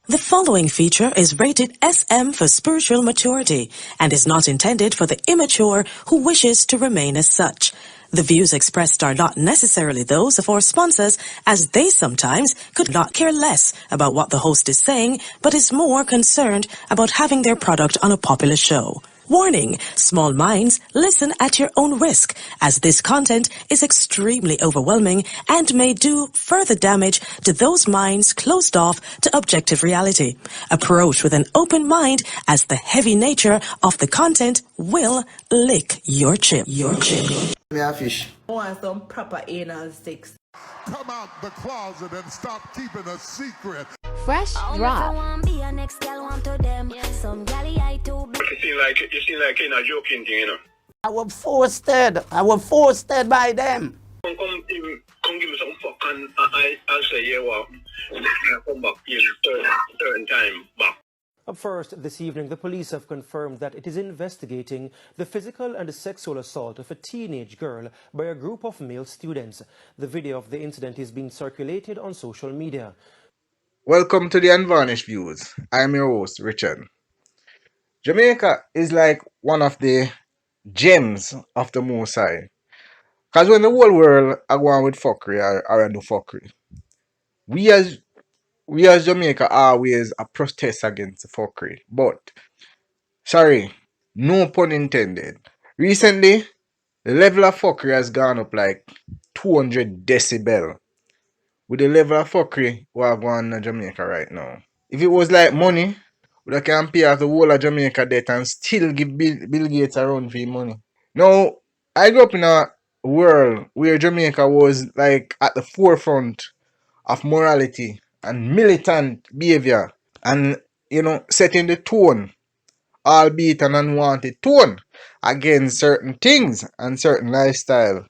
The following feature is rated SM for spiritual maturity and is not intended for the immature who wishes to remain as such. The views expressed are not necessarily those of our sponsors, as they sometimes could not care less about what the host is saying, but is more concerned about having their product on a popular show. Warning, small minds, listen at your own risk, as this content is extremely overwhelming and may do further damage to those minds closed off to objective reality. Approach with an open mind, as the heavy nature of the content will lick your chip. Me a fish. I want some proper anal sex. Come out the closet and stop keeping a secret. Fresh drop. You seem like in a joking thing, you know. I was forced by them. Come give me some fuck and I'll say, yeah, well, come back in certain time back. Up first, this evening, the police have confirmed that it is investigating the physical and sexual assault of a teenage girl by a group of male students. The video of the incident is being circulated on social media. Welcome to the Unvarnished Views. I'm your host, Richard. Jamaica is like one of the gems of the Most High. Because when the whole world are going with fuckery or do fuckery, we as Jamaica always a protest against the fuckery. But, sorry, no pun intended. Recently, the level of fuckery has gone up like 200 decibel. With the level of fuckery we are going on in Jamaica right now. If it was like money, we can pay off the whole of Jamaica debt and still give Bill Gates a run for his money. Now, I grew up in a world where Jamaica was like at the forefront of morality and militant behavior and, setting the tone, albeit an unwanted tone, against certain things and certain lifestyle.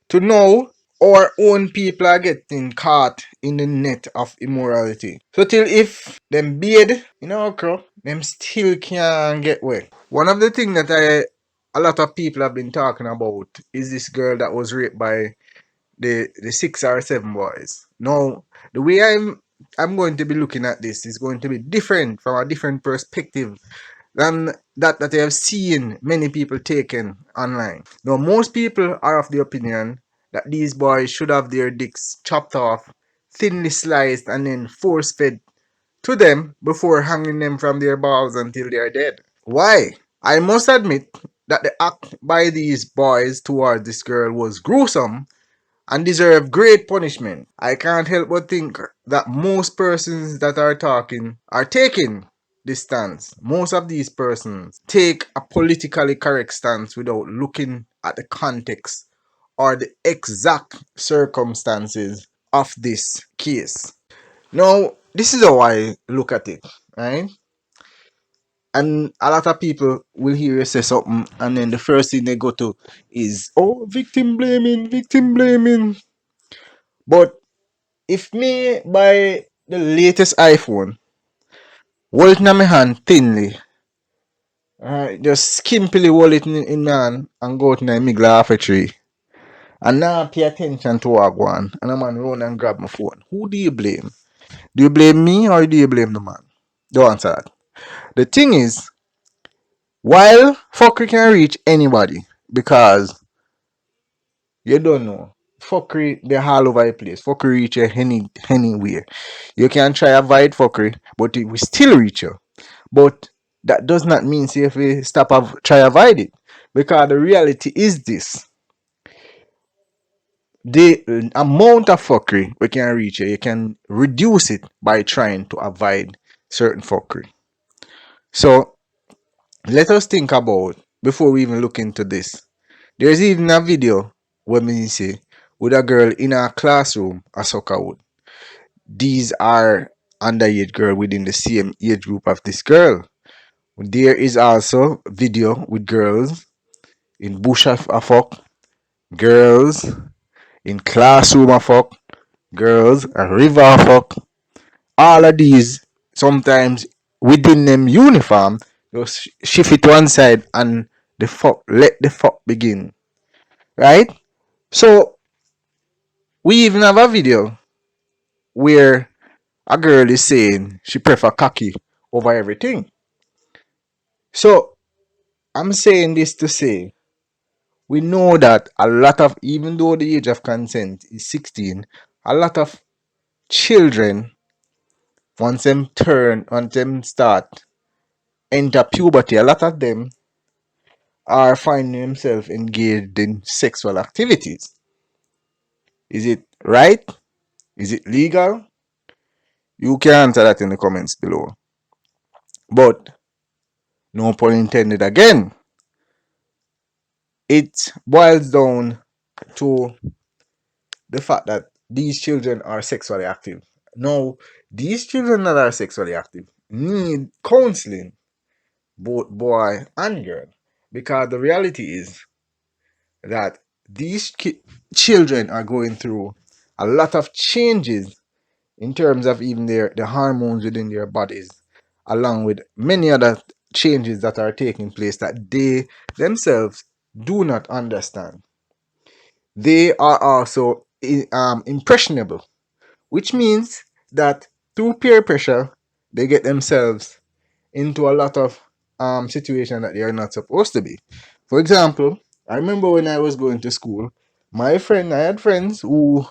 To know our own people are getting caught in the net of immorality. So till if them bathe in our crow, them still can't get wet. One of the things that a lot of people have been talking about is this girl that was raped by the 6 or 7 boys. Now, the way I'm going to be looking at this is going to be different from a different perspective than that I have seen many people taken online. Now, most people are of the opinion that these boys should have their dicks chopped off, thinly sliced, and then force-fed to them before hanging them from their balls until they are dead. Why? I must admit that the act by these boys towards this girl was gruesome and deserved great punishment. I can't help but think that most persons that are talking are taking this stance. Most of these persons take a politically correct stance without looking at the context or the exact circumstances of this case. Now, this is how I look at it, right? And a lot of people will hear you say something, and then the first thing they go to is, oh, victim blaming. But if me buy the latest iPhone, hold it in my hand thinly, just skimpily hold it in my hand and go to the middle of a tree, and now pay attention to what I want, and a man run and grab my phone, who do you blame? Do you blame me or do you blame the man? Don't answer that. The thing is, while fuckery can reach anybody, because you don't know, fuckery, they're all over the place. Fuckery reach you anywhere. You can try avoid fuckery, but it will still reach you. But that does not mean if we try avoid it. Because the reality is this. The amount of fuckery we can reach you can reduce it by trying to avoid certain fuckery. So let us think about, before we even look into this, there's even a video where me say with a girl in a classroom a soccer wood. These are underage girl within the same age group of this girl. There is also video with girls in bush a fuck, girls in classroom a fuck, girls a river a fuck. All of these sometimes within them uniform, just shift it one side and let the fuck begin. Right? So we even have a video where a girl is saying she prefer cocky over everything. So I'm saying this to say we know that a lot of, even though the age of consent is 16, a lot of children, once them start enter puberty, a lot of them are finding themselves engaged in sexual activities. Is it right? Is it legal? You can answer that in the comments below. But no pun intended again. It boils down to the fact that these children are sexually active. Now, these children that are sexually active need counseling, both boy and girl, because the reality is that these children are going through a lot of changes in terms of even the hormones within their bodies, along with many other changes that are taking place that they themselves do not understand. They are also impressionable, which means that through peer pressure, they get themselves into a lot of situations that they are not supposed to be. For example, I remember when I was going to school, I had friends who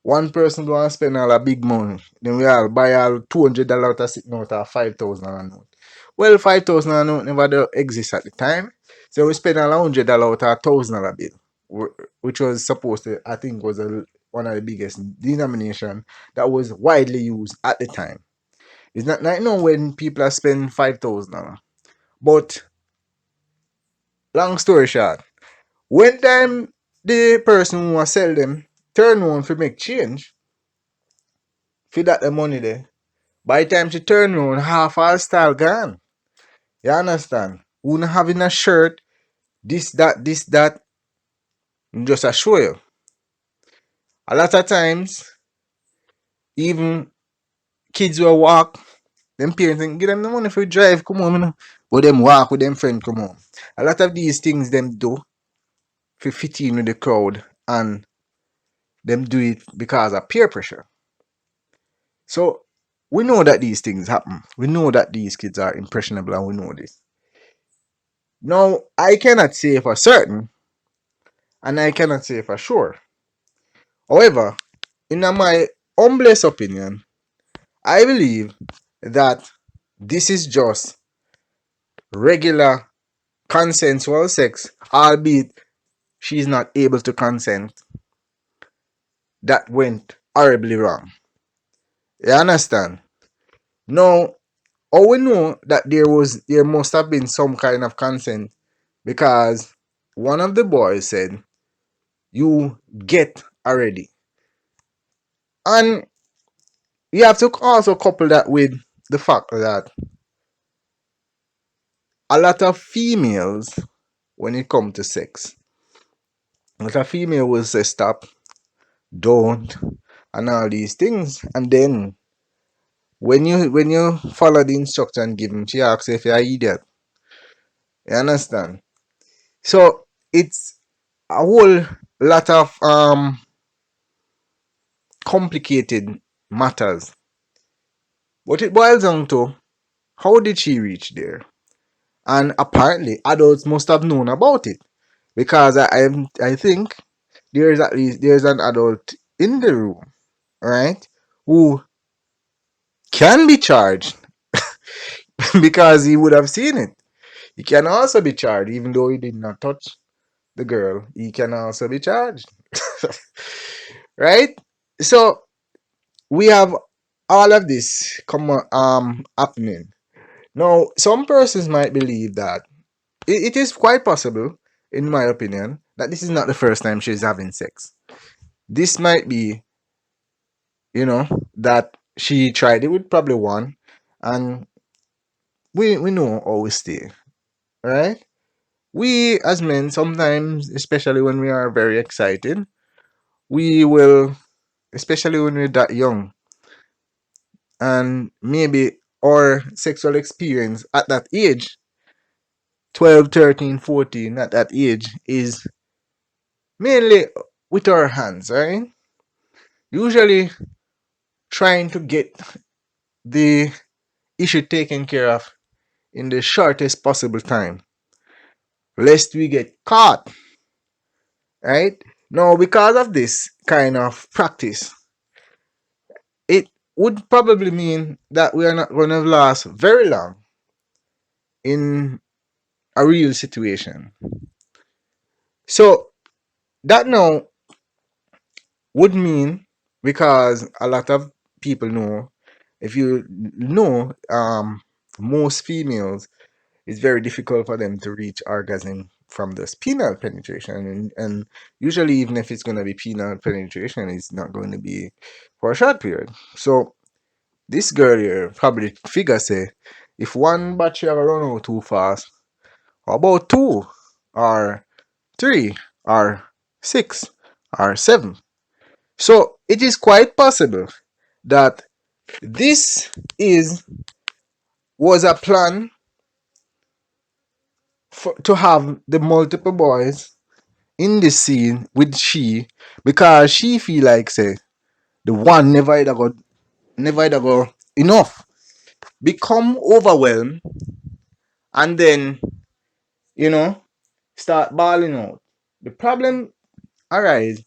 one person go and spend all a big money. Then we all buy all $200 out of sitting out of 5,000 a note. Well, 5,000 a note never exist at the time. So we spend all $100 out of $1,000 bill, which was supposed to, I think, was one of the biggest denomination that was widely used at the time. It's not like now when people are spending 5,000. But long story short, when time the person who was sell them turn on to make change, for that the money there. By the time she turn around, half her style gone. You understand? Who not having a shirt, this, that, just a show you. A lot of times, even kids will walk, them parents think, give them the money for drive, come on, you know. But them walk with them friend, come on. A lot of these things them do for fit in with the crowd, and them do it because of peer pressure. So we know that these things happen. We know that these kids are impressionable, and we know this. Now, I cannot say for certain, and I cannot say for sure. However, in my humblest opinion, I believe that this is just regular consensual sex, albeit she's not able to consent, that went horribly wrong. You understand? Now, how we know that there must have been some kind of consent because one of the boys said, "You get already." And you have to also couple that with the fact that a lot of females, when it comes to sex, a lot of female will say stop, don't, and all these things. And then when you follow the instruction given, she asks if you're an idiot. You understand? So it's a whole lot of complicated matters. But it boils down to how did she reach there? And apparently adults must have known about it. Because I think there's an adult in the room, right? Who can be charged because he would have seen it. He can also be charged, even though he did not touch the girl. He can also be charged, right? So we have all of this happening. Now, some persons might believe that it is quite possible, in my opinion, that this is not the first time she's having sex. This might be, that she tried it with probably one, and we know how we stay, right? We as men sometimes, especially when we are very excited, we will, especially when we're that young, and maybe our sexual experience at that age, 12, 13, 14, at that age, is mainly with our hands, right? Usually trying to get the issue taken care of in the shortest possible time, lest we get caught, right? Now, because of this kind of practice, it would probably mean that we are not going to last very long in a real situation. So, that now would mean, because a lot of people know, if you know, most females, it's very difficult for them to reach orgasm from this penile penetration, and usually, even if it's going to be penile penetration, it's not going to be for a short period. So this girl here probably figure say, if one battery ever run out too fast, how about two or three or six or seven? So it is quite possible that this is was a plan to have the multiple boys in this scene with she, because she feel like say the one never either go enough, become overwhelmed, and then you know start bawling out. The problem arise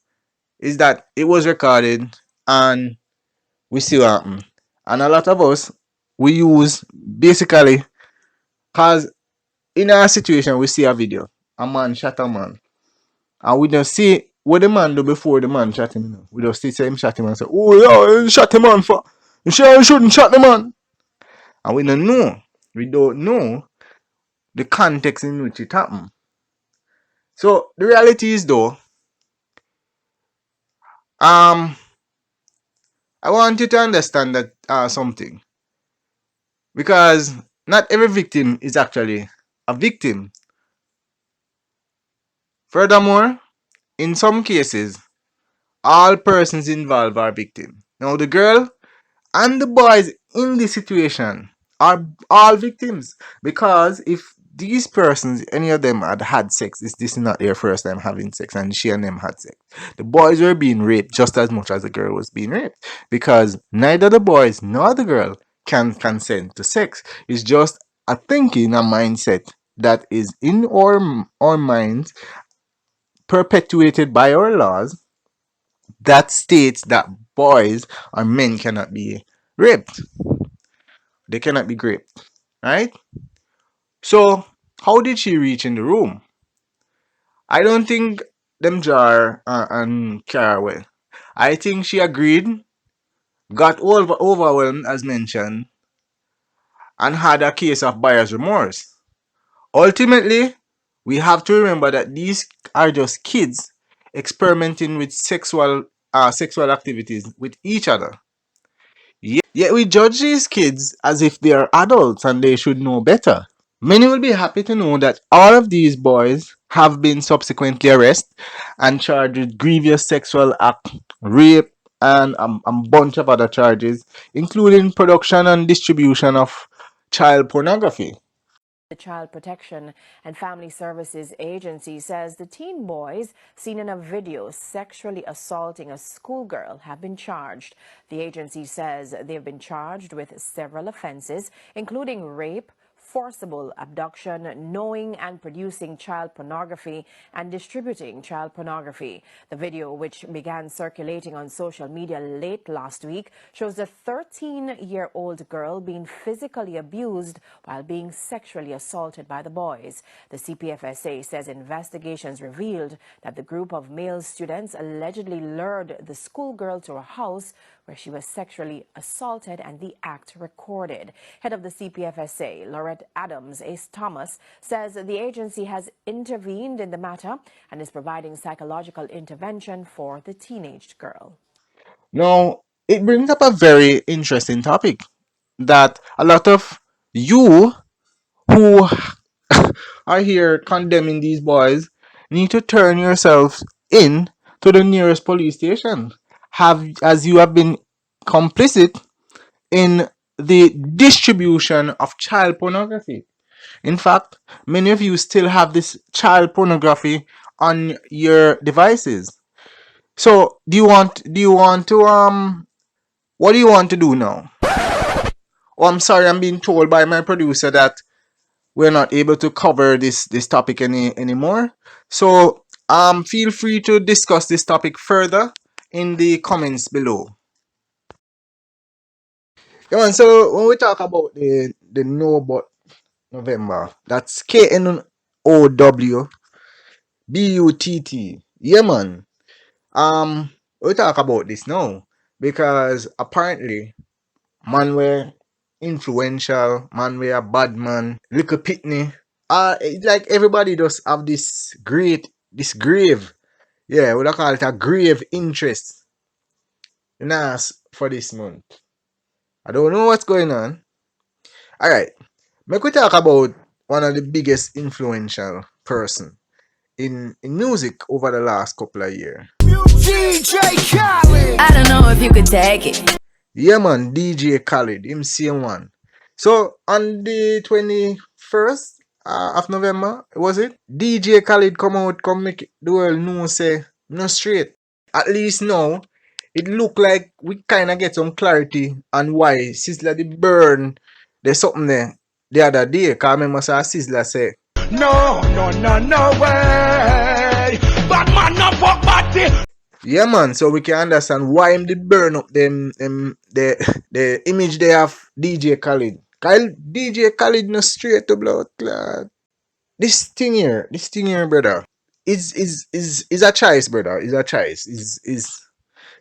is that it was recorded and we see what happen. And a lot of us, we use basically, cause in our situation we see a video, a man shot a man, and we don't see what the man do before the man shot him. We just see him shot him and say, oh yeah, he shot the man for, you sure you shouldn't shot the man. And we don't know the context in which it happened. So the reality is though, I want you to understand that something, because not every victim is actually a victim. Furthermore, in some cases, all persons involved are victims. Now, the girl and the boys in this situation are all victims, because if these persons, any of them had sex, this is not their first time having sex, and she and them had sex. The boys were being raped just as much as the girl was being raped, because neither the boys nor the girl can consent to sex. It's just a thinking, a mindset that is in our minds, perpetuated by our laws, that states that boys or men cannot be raped. They cannot be raped, right? So, how did she reach in the room? I don't think them jar and care well. I think she agreed, got overwhelmed as mentioned, and had a case of buyer's remorse. Ultimately, we have to remember that these are just kids experimenting with sexual activities with each other. Yet we judge these kids as if they are adults and they should know better. Many will be happy to know that all of these boys have been subsequently arrested and charged with grievous sexual act, rape, and a bunch of other charges, including production and distribution of child pornography. The Child Protection and Family Services Agency says the teen boys seen in a video sexually assaulting a schoolgirl have been charged. The agency says they have been charged with several offenses, including rape, forcible abduction, knowing and producing child pornography, and distributing child pornography. The video, which began circulating on social media late last week, shows a 13-year-old girl being physically abused while being sexually assaulted by the boys. The CPFSA says investigations revealed that the group of male students allegedly lured the schoolgirl to a house where she was sexually assaulted and the act recorded. Head of the CPFSA, Lorette Adams Ace Thomas, says the agency has intervened in the matter and is providing psychological intervention for the teenage girl. Now, it brings up a very interesting topic that a lot of you who are here condemning these boys need to turn yourselves in to the nearest police station, as you have been complicit in the distribution of child pornography. In fact, many of you still have this child pornography on your devices. So, do you want to What do you want to do now? Oh, I'm sorry, I'm being told by my producer that we're not able to cover this topic anymore. So feel free to discuss this topic further in the comments below. Yeah, man, so when we talk about the No But November, that's KNOWBUTT. Yeah, man. We talk about this now because apparently man were influential, man were a bad man, little pitney. It's like everybody just have this grave. Yeah, we call it a grave interest in us for this month. I don't know what's going on. Alright. Make we talk about one of the biggest influential person in music over the last couple of years. DJ Khaled. I don't know if you could take it. Yeah, man, DJ Khaled, him same one. So on the 21st of November, was it? DJ Khaled come make the world know say no straight. At least now, it look like we kind of get some clarity on why Sizzla the burn there's something there the other day. Cause I remember Sizzla say, No way. Bad man, no fuck body. yeah, man, so we can understand why him did burn up the image they have DJ Khaled. DJ Khaled no straight to blood clot. This thing here, brother, is a choice, brother. Is a choice. Is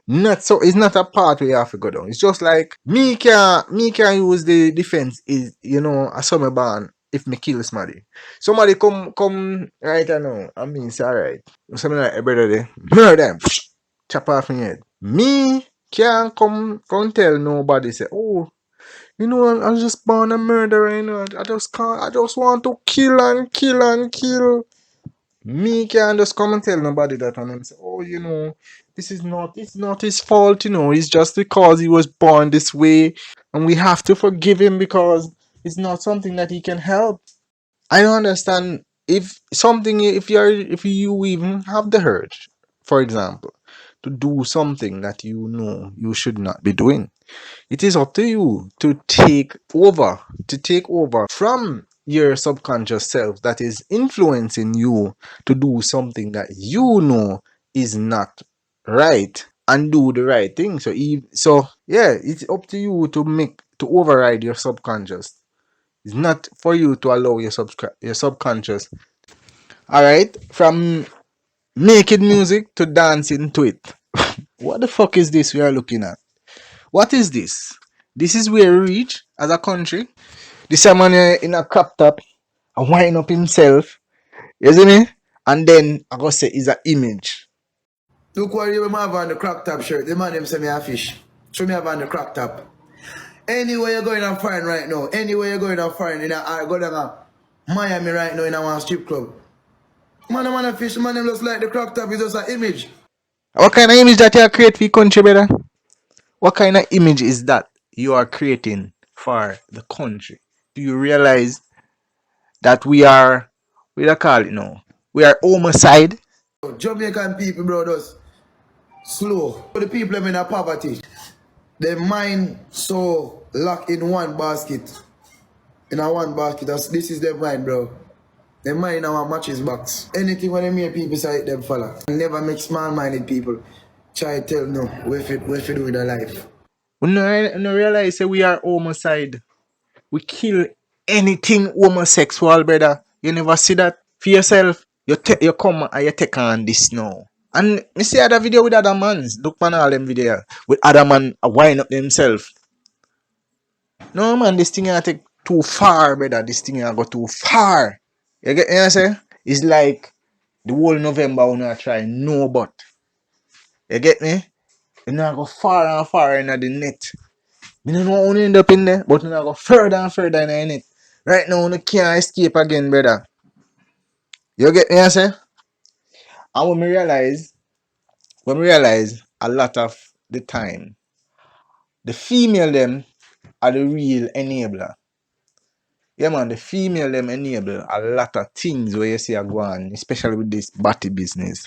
not so. It's not a part where you have to go down. It's just like me can use the defense. Is a summer ban if me kill somebody come right now. I mean it's alright. Something like a brother there, murder them, chop off my head. Me can't come tell nobody say, oh, I'm just born a murderer, I just can't, I just want to kill and kill and kill. Me can't just come and tell nobody that and then say, oh, it's not his fault, it's just because he was born this way and we have to forgive him because it's not something that he can help. I don't understand if you even have the urge, for example, to do something that you should not be doing. It is up to you to take over from your subconscious self that is influencing you to do something that is not right and do the right thing. So yeah, it's up to you to override your subconscious. It's not for you to allow your subconscious. All right, from making music to dancing to it. What the fuck is this we are looking at? What is this? This is where we reach as a country. This man in a crop top and wind up himself, you see me? And then I go say is an image. Look what you have on the crop top shirt. The man them say me a fish. Show me have on the crop top. Anywhere you're going and foreign right now, anywhere you're going and foreign, I go down to Miami right now in a one strip club. Man, a fish, man, them looks like the crop top is just an image. What kind of image that you create for your country, brother? What kind of image is that you are creating for the country? Do you realize that we are, what do you call it now? We are homicide. Jamaican people, brothers, slow. The people them in a poverty, their mind so locked in one basket. In a one basket, this is their mind, bro. Their mind in our matches box. Anything when they hear people say them follow. Never make small-minded people try to tell no what if do with their life. We no realize that we are homicide. We kill anything homosexual, brother. You never see that for yourself. You come and you take on this now. And me see other video with other mans. Look on all them video with other man wind up themselves. No man, this thing I take too far, brother. This thing I go too far. You get me? I say? It's like the whole November when I try no but. You get me? You know I go far and far in the net. I don't know how to end up in there, but I go further and further in the net. Right now, I can't escape again, brother. You get me? I say? And when we realize a lot of the time, the female them are the real enabler. Yeah, man, the female them enable a lot of things where you see are going, especially with this body business.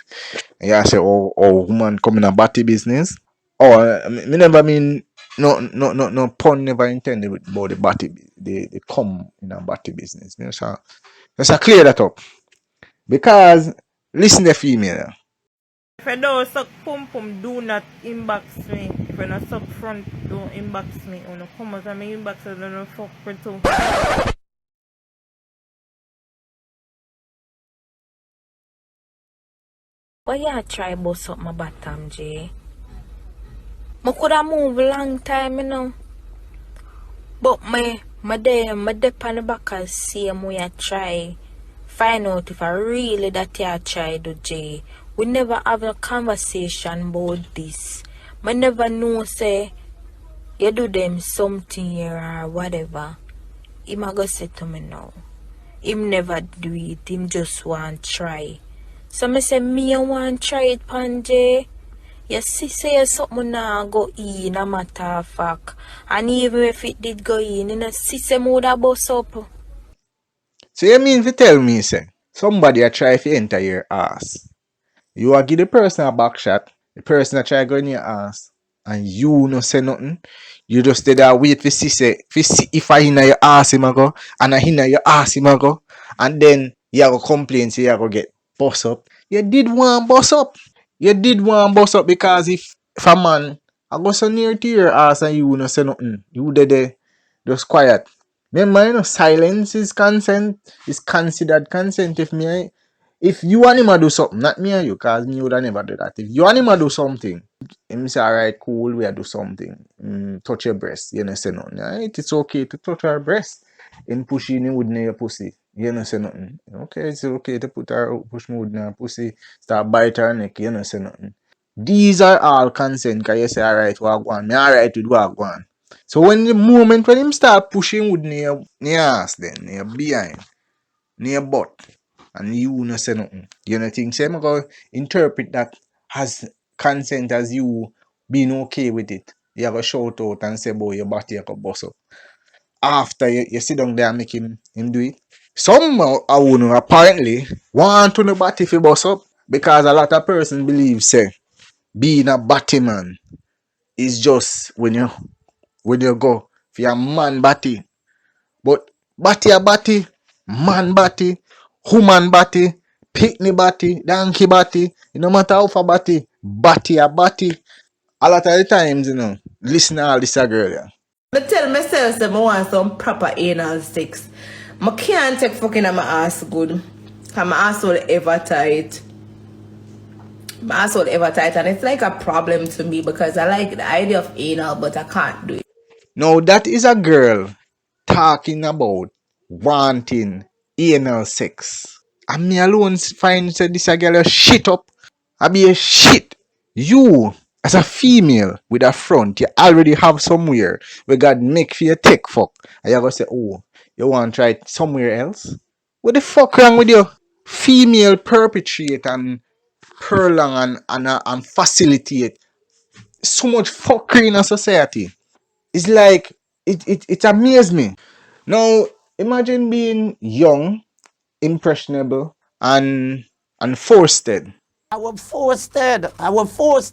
And you say, oh, woman come in a body business. Oh, me never mean No pun never intended about the body, they come in a body business. You know, so let's clear that up. Because listen the female. If I don't suck pum pum, do not inbox me. If I not suck front, don't inbox me. When I come out of my inbox, I don't fuck with too. Why you try bust up my bottom, Jay? I could have moved a long time, you know. But my dey on the back and see me I try find out if I really that you try do, Jay. We never have a conversation about this. I never know say you do them something here or whatever. Him a go say to me now. Him never do it, him just want try. So me say me I want try it, Panje. You see say something now go in a matter of fact. And even if it did go in, you know, see say woulda bust up. So you mean to tell me, say, somebody a try to enter your ass. You a give the person a back shot, the person a try go in your ass, and you no say nothing. You just stay there wait to see say, if I in your ass him a go, and I in your ass him a go, and then you go complain, say you go get bust up. You did one bust up. You did one bust up because if a man I go so near to your ass and you no say nothing, you did there just quiet. Remember, you know, silence is consent, is considered consent. If you and him a do something, not me and you, cause me would never do that. If you and him a do something, him say, alright, cool, we a do something. Touch your breast, you know, say nothing. Right? It's okay to touch her breast. In pushing him wood in your pussy, you know, say nothing. Okay, it's okay to push me wood in her pussy, start bite her neck, you know, say nothing. These are all consent, cause you say, alright, what go on, me alright with what go on. So when the moment when him start pushing wood near ass, then near behind, near butt, and you no say nothing, you know think say I'm gonna interpret that as consent as you being okay with it. You go shout out and say, boy, your body you go bust up. After you sit down there and make him do it. Some apparently want to know body fi bust up because a lot of person believe say being a body man is just when you go for your man body. But body a body, man body, woman body, picnic body, donkey body, no matter how far body a body. A lot of the times, you know, listen to all this a girl, yeah. I tell myself that I want some proper anal sex. I can't take fucking on my ass good. Cause my ass will ever tight. My ass will ever tight, and it's like a problem to me because I like the idea of anal, but I can't do it. Now that is a girl talking about wanting anal sex. And me alone find say this a girl a shit up. I be a shit. You, as a female with a front, you already have somewhere where God make for your take fuck. And you gonna say, oh, you want to try it somewhere else? What the fuck wrong with you? Female perpetrate and prolong and facilitate so much fuckery in a society. It's like, it amazes me. Now, imagine being young, impressionable, and forced I was forced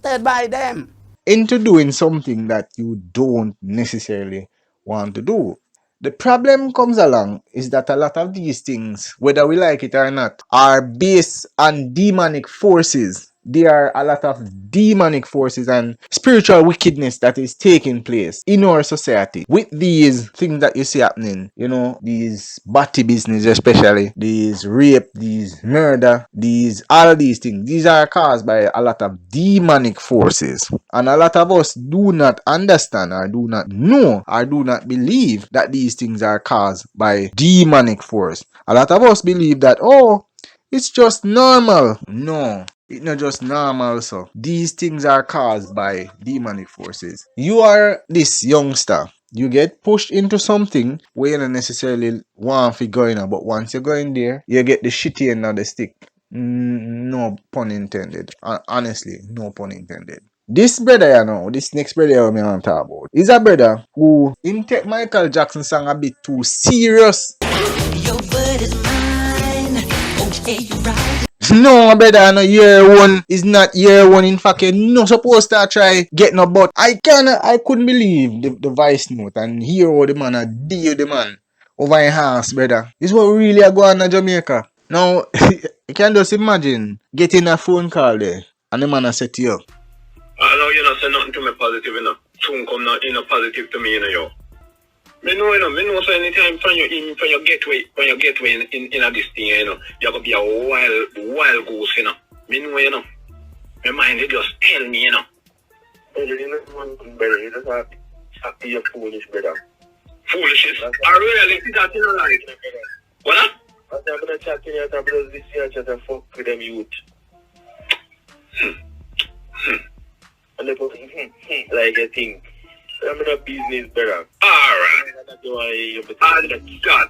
by them. into doing something that you don't necessarily want to do. The problem comes along is that a lot of these things, whether we like it or not, are based on demonic forces. There are a lot of demonic forces and spiritual wickedness that is taking place in our society with these things that you see happening. You know, these body business, especially these rape, these murder, these all these things. These are caused by a lot of demonic forces, and a lot of us do not understand or do not know or do not believe that these things are caused by demonic force. A lot of us believe that, oh, it's just normal. No, it's not just normal. So these things are caused by demonic forces. You are this youngster. You get pushed into something where you don't necessarily want to go in, but once you're going there, you get the shitty end of the stick. No pun intended. Honestly, no pun intended. This brother, you know, this next brother I'm going to talk about, is a brother who him take Michael Jackson song a bit too serious. No, brother, no year one is not year one. In fact, you're not supposed to try get no but I couldn't believe the voice note and hear how the man a deal the man over in house, brother. This is what really are going on in Jamaica. Now, you can just imagine getting a phone call there and the man a set you up. I know you not say nothing to me positive, you know. Soon come not in a positive to me, you know, yo. Me know so anytime from your gateway in a this thing, you know, you're gonna be a wild goose, you know. Me know, you know. My mind they just tell me, you know. You know, brother, you just have to be foolish, brother. Foolishness? I really see that, you know, like. What? I'm gonna chat in here, I'm gonna this year, just fuck with them youth. And they put like a thing. I'm in a business, brother. Alright. God.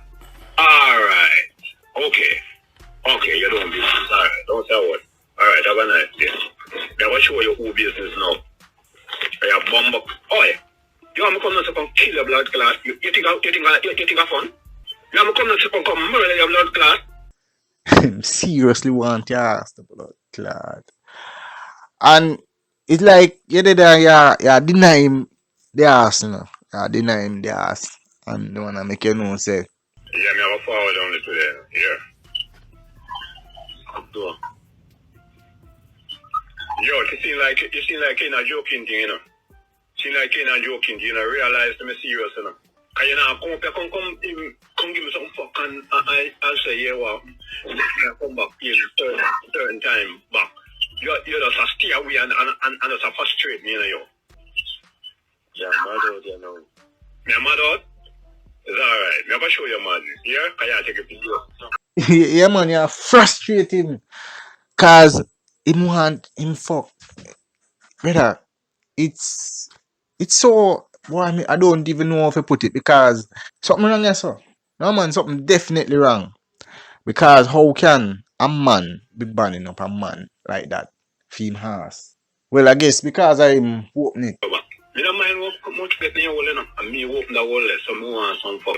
Alright. Okay, you don't business. Alright, don't say what. Alright, have a nice day. I will show you who business now. I have bomb up. Oh yeah. You want me come to kill your blood clot? You think I fun? You want me come to come murder your blood clot? Seriously want to ask the blood clot. And it's like you did deny him the ass, you know. You deny him the ass. And the wanna make you know say. Yeah, me have a forward on it today. Yeah. So, yo, you seem like in a joking thing, you know. Seem like in a joking thing, you know. Realize me serious, you know. Cause you know, come give me some fuck and I'll say, yeah, well, come back in certain time back. You just stay away and just frustrate me, you know, yo. Yeah, mad out, you know. Me mad out? It's alright. Me ever show you mad. Yeah? Cause you take a picture. Yeah man, you frustrate him. Cause him want him fuck. Brother, it's so well, I mean I don't even know how to put it because something wrong here, sir. No man, something definitely wrong. Because how can a man be banning up a man like that? Film house. Well, I guess because I'm opening it. Me don't mind what much get in your hole, you know. And me open the hole, so me want some fun.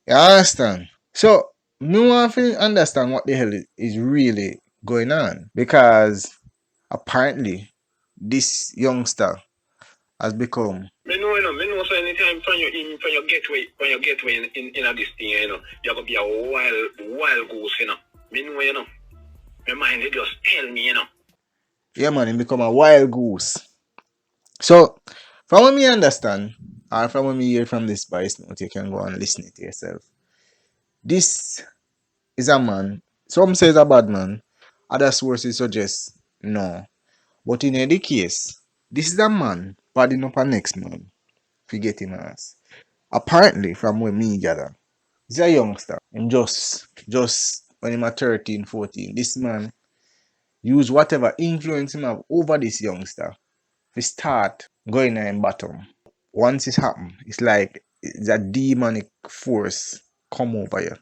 You understand? So, me want to understand what the hell is really going on. Because apparently, this youngster has become. Me know so anytime from your gateway in a this thing, you know, you're gonna be a wild goose, you know. Me know, you know. My mind they just tell me, you know. Yeah man, he become a wild goose. So, from what me understand, or from what me hear from this voice note, you can go and listen it yourself. This is a man. Some say it's a bad man. Other sources suggest no. But in any case, this is a man padding up a next man. Forget him ass. Apparently, from where me gather, he's a youngster. And just when him a 13, 14, this man use whatever influence him have over this youngster to start going in bottom. Once it happen, it's like it's a demonic force come over you.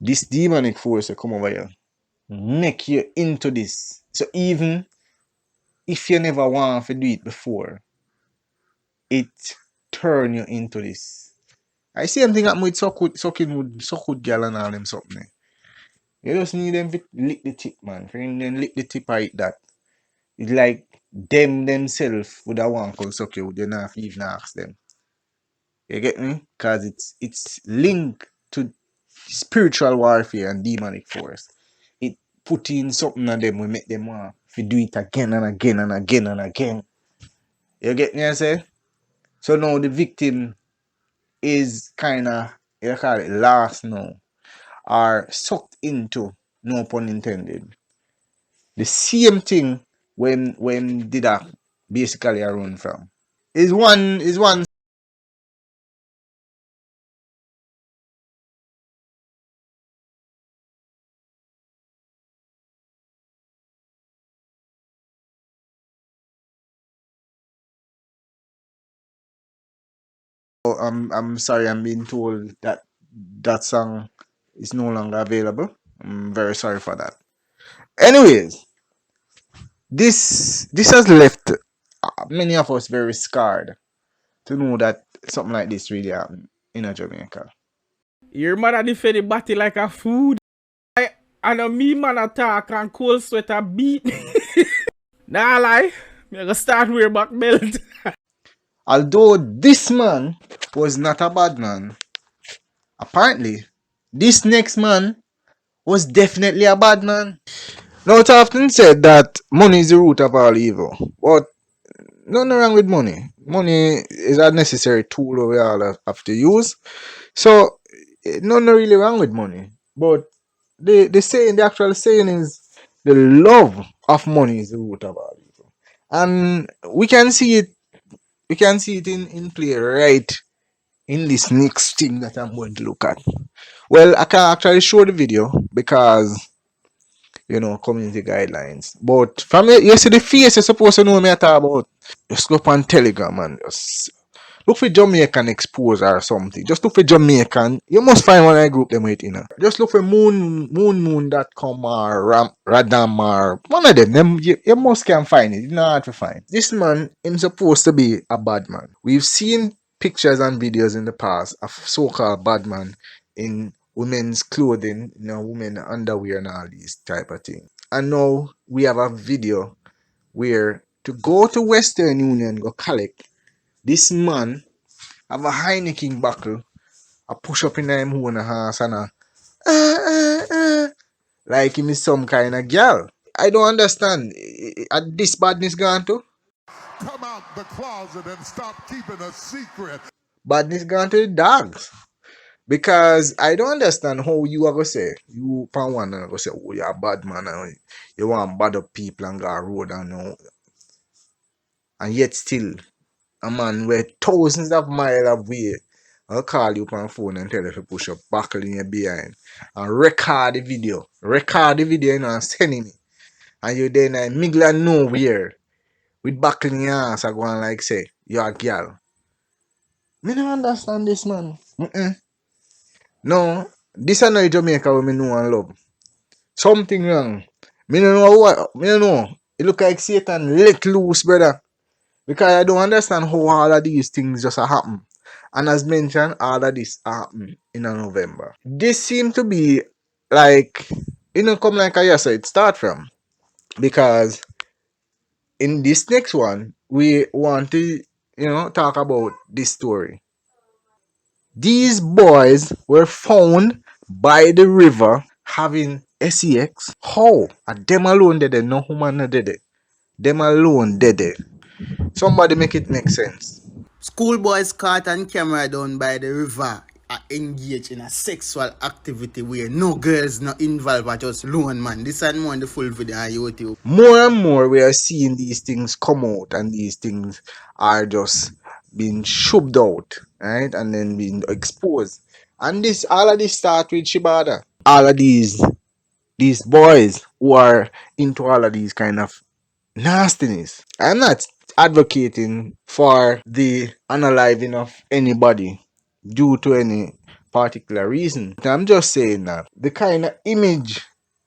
This demonic force will come over you, make you into this. So even if you never want to do it before, it turn you into this. I see them thing happen with sucking with girl and all them something. You just need them to lick the tip, man. Friend them lick the tip I eat that. It's like them themselves would have want to suck you, you not even ask them. You get me? Cause it's linked to spiritual warfare and demonic force. It put in something on them, we make them want to do it again and again and again and again. You get me I say? So now the victim is kinda, you call it lost now. Or sucked into, no pun intended. The same thing when did that basically I run from. Is one I'm sorry, I'm being told that that song is no longer available. I'm very sorry for that. Anyways, this has left many of us very scarred to know that something like this really happened in Jamaica. Your mother defended Bvtt like a food. And a me man attack and cold sweater beat me. Nah lie, me gonna start wear back belt. Although this man was not a bad man, apparently this next man was definitely a bad man. Now it's often said that money is the root of all evil, but nothing wrong with money. Money is a necessary tool we all have to use. So nothing really wrong with money. But the actual saying is the love of money is the root of all evil. And we can see it in play right in this next thing that I'm going to look at. Well, I can't actually show the video because community guidelines. But from you see the face you're supposed to know me I talk about. Just go up on Telegram and just look for Jamaican expose or something. Just look for Jamaican. You must find one I group them with, Just look for moon.com or Radam or one of them. You must can find it. It's not hard to find. This man is supposed to be a bad man. We've seen pictures and videos in the past of so-called bad man in women's clothing, women underwear and all these type of things. And now we have a video where to go to Western Union go collect, this man have a Heineken buckle, a push up in him own house and like him is some kind of girl. I don't understand. This badness gone to? Come out the closet and stop keeping a secret. Badness gone to the dogs. Because I don't understand how you are going to say, you pan one and go say, oh, you're a bad man and you want bad up people and go road and yet still a man where thousands of miles away I'll call you on phone and tell you to push up buckle in your behind and record the video and send me and you then middle of nowhere with buckle in your ass and go and like say you're a girl. Me don't understand this, man. No, this is not Jamaica where me know and love. Something wrong. Me don't know what. Me don't know. It look like Satan let loose, brother. Because I don't understand how all of these things just happen. And as mentioned, all of this happen in November. This seems to be like, come like I said, it start from. Because in this next one, we want to, talk about this story. These boys were found by the river having sex. How? And them alone did it, no woman did it. Them alone did it. Somebody make it make sense. Schoolboys caught on camera down by the river are engaged in a sexual activity where no girls not involved but just lone man. This and more in the full video on YouTube. More and more we are seeing these things come out and these things are just being shoved out, right? And then being exposed. And all of this start with Shibada. All of these boys who are into all of these kind of nastiness. I'm not advocating for the unaliving of anybody due to any particular reason. I'm just saying that the kind of image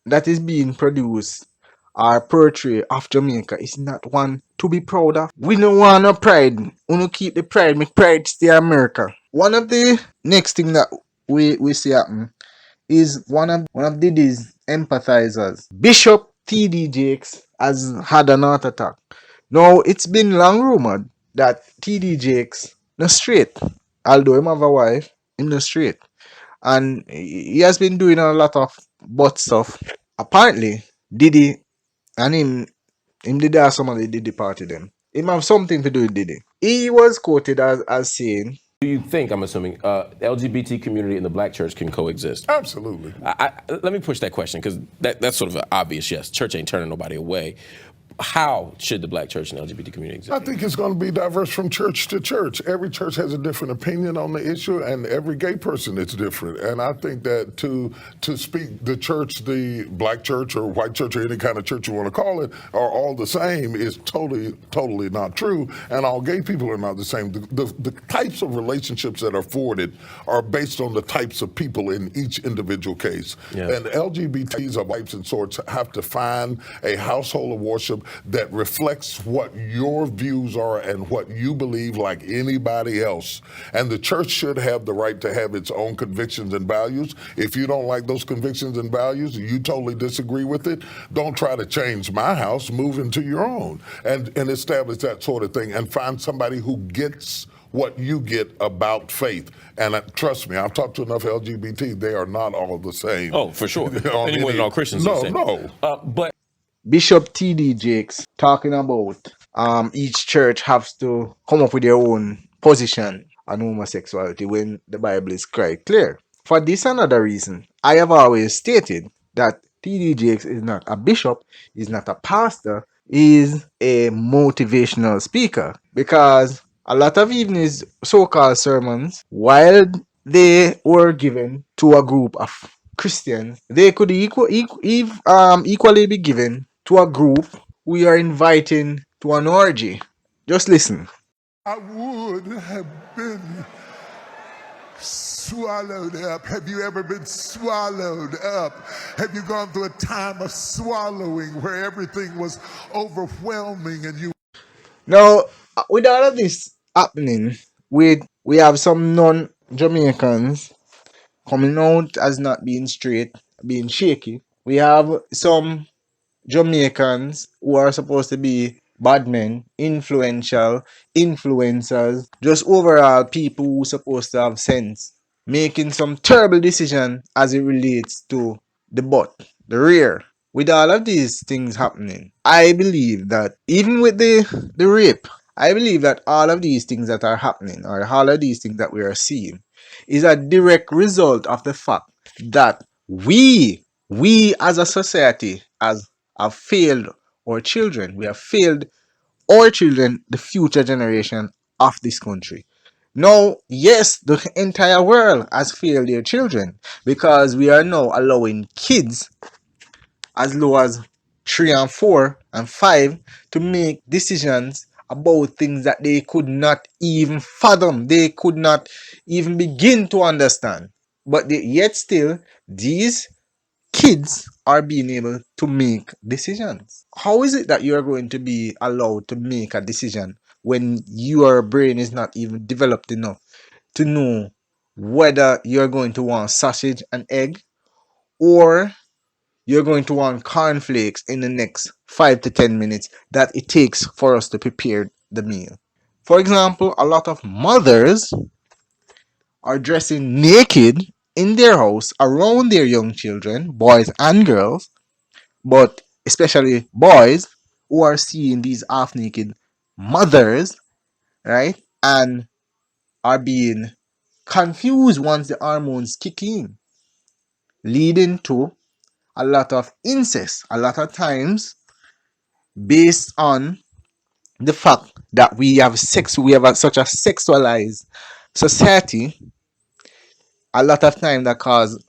that is being produced or portrayed of Jamaica is not one to be proud of. We don't want no pride. We don't keep the pride. Make pride stay America. One of the next thing that we see happen is one of Diddy's empathizers, Bishop T.D. Jakes, has had an heart attack. Now, it's been long rumored that T.D. Jakes no straight. Although him have a wife, him no straight. And he has been doing a lot of butt stuff. Apparently, Diddy and him did have some of the Diddy party them. Him have something to do with Diddy. He was quoted as saying, Do you think, I'm assuming, LGBT community and the black church can coexist? Absolutely. Let me push that question, because that's sort of an obvious yes. Church ain't turning nobody away. How should the black church and LGBT community exist? I think it's going to be diverse from church to church. Every church has a different opinion on the issue, and every gay person is different. And I think that to speak the church, the black church or white church or any kind of church you want to call it, are all the same is totally not true. And all gay people are not the same. The types of relationships that are afforded are based on the types of people in each individual case. Yeah. And LGBTs of types and sorts have to find a household of worship that reflects what your views are and what you believe like anybody else. And the church should have the right to have its own convictions and values. If you don't like those convictions and values, you totally disagree with it, don't try to change my house, move into your own and establish that sort of thing and find somebody who gets what you get about faith. And trust me, I've talked to enough LGBT, they are not all the same. Oh, for sure. Anyone and all Christians no, are the same. No. But Bishop T.D. Jakes talking about each church has to come up with their own position on homosexuality when the Bible is quite clear. For this and other reason, I have always stated that T.D. Jakes is not a bishop, is not a pastor, is a motivational speaker, because a lot of even his so-called sermons, while they were given to a group of Christians, they could equally be given to a group we are inviting to an orgy. Just listen. I would have been swallowed up. Have you ever been swallowed up? Have you gone through a time of swallowing where everything was overwhelming and you... Now, with all of this happening, we have some non-Jamaicans coming out as not being straight, being shaky. We have some Jamaicans who are supposed to be bad men, influential, influencers, just overall people who are supposed to have sense, making some terrible decision as it relates to the butt, the rear. With all of these things happening, I believe that even with the rape, I believe that all of these things that are happening, or all of these things that we are seeing, is a direct result of the fact that we as a society have failed our children. We have failed our children, the future generation of this country. Now, yes, the entire world has failed their children because we are now allowing kids as low as 3 and 4 and 5 to make decisions about things that they could not even fathom, they could not even begin to understand. But yet still, these kids are being able to make decisions. How is it that you are going to be allowed to make a decision when your brain is not even developed enough to know whether you're going to want sausage and egg or you're going to want cornflakes in the next 5 to 10 minutes that it takes for us to prepare the meal? For example, a lot of mothers are dressing naked in their house around their young children, boys and girls, but especially boys who are seeing these half naked mothers, right? And are being confused once the hormones kick in, leading to a lot of incest, a lot of times based on the fact that we have such a sexualized society, a lot of time that cause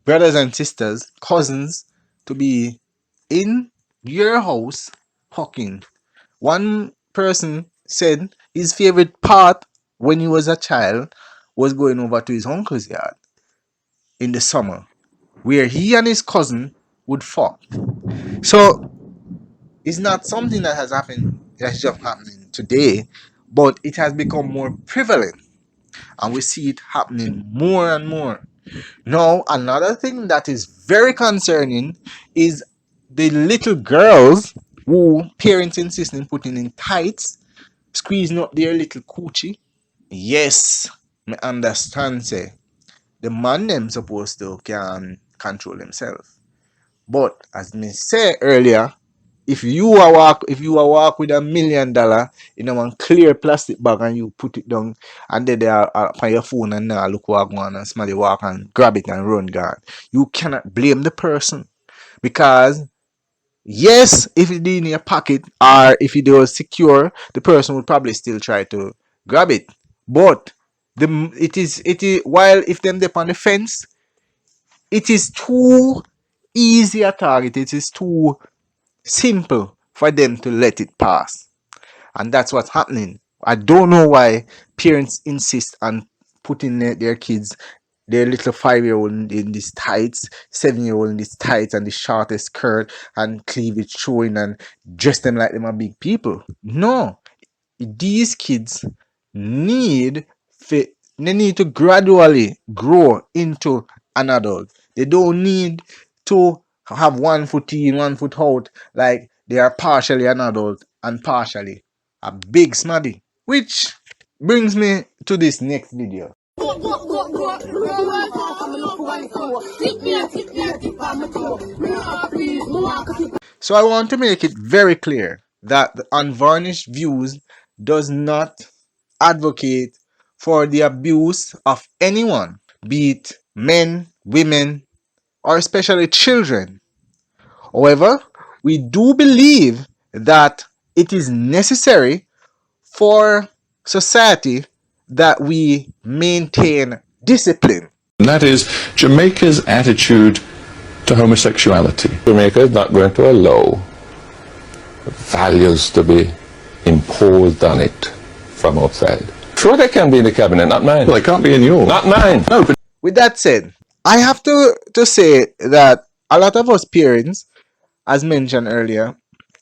brothers and sisters, cousins, to be in your house fucking. One person said his favorite part when he was a child was going over to his uncle's yard in the summer, where he and his cousin would fuck. So it's not something that has happened, that's just happening today, but it has become more prevalent, and we see it happening more and more. Now, another thing that is very concerning is the little girls who parents insist on putting in tights, squeezing up their little coochie. Yes, me understand say the man them supposed to can control themselves. But as me say earlier, if you are walk with $1 million in a one clear plastic bag and you put it down and then they are on your phone and now look walk on and smell you walk and grab it and run gone, you cannot blame the person, because yes, if it in your pocket or if it was secure, the person would probably still try to grab it. But it is while if them dip on the fence, it is too easy a target. It is too simple for them to let it pass. And that's what's happening. I don't know why parents insist on putting their kids their little 5-year-old in these tights, 7-year-old in these tights and the shortest skirt and cleavage showing and dress them like them are big people. No, these kids need they need to gradually grow into an adult. They don't need to have 1 foot in, 1 foot out, like they are partially an adult and partially a big smaddy. Which brings me to this next video. So I want to make it very clear that the Unvarnished Views does not advocate for the abuse of anyone, be it men, women, or especially children. However, we do believe that it is necessary for society that we maintain discipline. And that is Jamaica's attitude to homosexuality. Jamaica is not going to allow values to be imposed on it from outside. Sure, they can be in the cabinet, not mine. Well, they can't be in yours. Not mine. No. But with that said, I have to say that a lot of us parents, as mentioned earlier,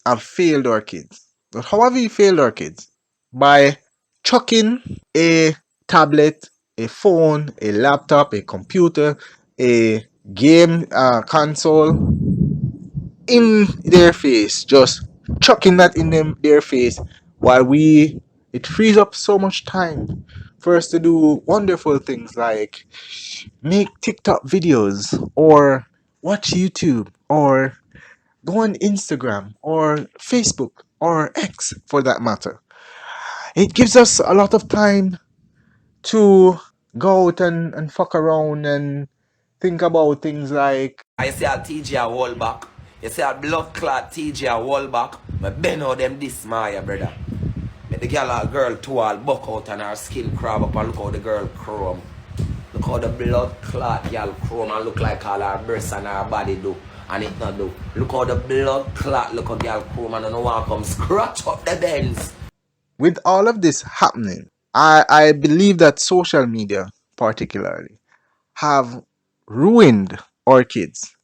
have failed our kids. But how have we failed our kids? By chucking a tablet, a phone, a laptop, a computer, a game console in their face, just chucking that in their face while it frees up so much time for us to do wonderful things like make TikTok videos or watch YouTube or go on Instagram or Facebook or X for that matter. It gives us a lot of time to go out and fuck around and think about things like I see a TJ a wall back. You see a blood clot TJ a wall back. But bend out them this Maya, brother. Make the girl or girl two all buck out and her skin crab up and look how the girl chrome. Look how the blood clot girl chrome and look like all her breasts and her body do. And it not do. Look how the blood clot look how girl chrome and I don't want to come scratch up the bends. With all of this happening, I believe that social media particularly have ruined our kids.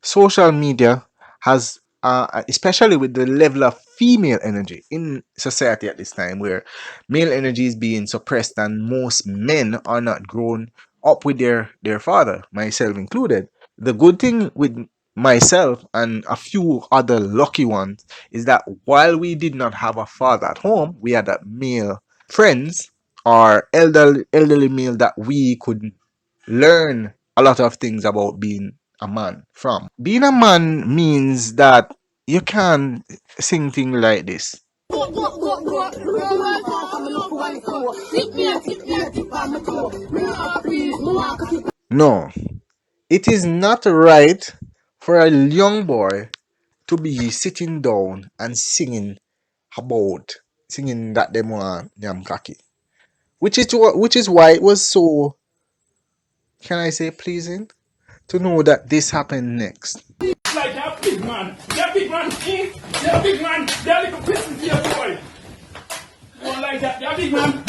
Social media has, especially with the level of female energy in society at this time, where male energy is being suppressed and most men are not grown up with their father, myself included. The good thing with myself and a few other lucky ones is that while we did not have a father at home, we had a male friends or elderly male that we could learn a lot of things about being a man from. Being a man means that you can sing things like this. No, it is not right for a young boy to be sitting down and singing that them want yam kaki. Which is why it was so, can I say, pleasing to know that this happened next. Like that big man, that big man, that little person here, boy. Don't like that big man,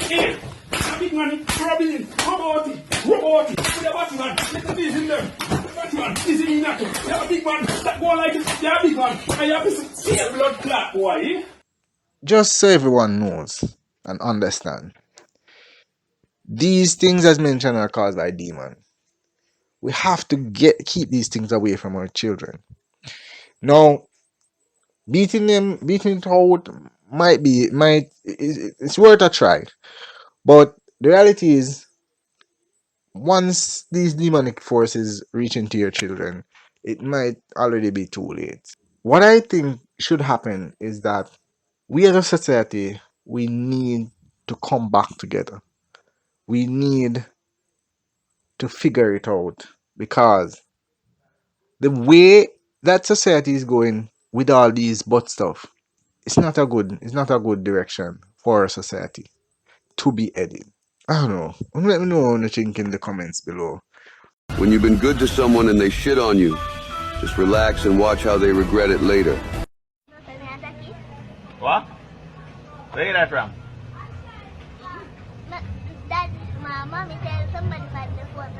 that big man, rubbing, rub out it, put the bottom man, little piece in there. Man, is it in that big man, that go like it, that big man, and you have to see a blood clot, boy. Just so everyone knows and understand, these things as mentioned are caused by demons. We have to keep these things away from our children. Now, beating it out it's worth a try. But the reality is, once these demonic forces reach into your children, it might already be too late. What I think should happen is that we as a society, we need to come back together. We need to figure it out, because the way that society is going with all these butt stuff, it's not a good direction for our society to be headed. I don't know. Let me know what you think in the comments below. When you've been good to someone and they shit on you, just relax and watch how they regret it later. What? Where you get that from? That my mommy said somebody find the phone.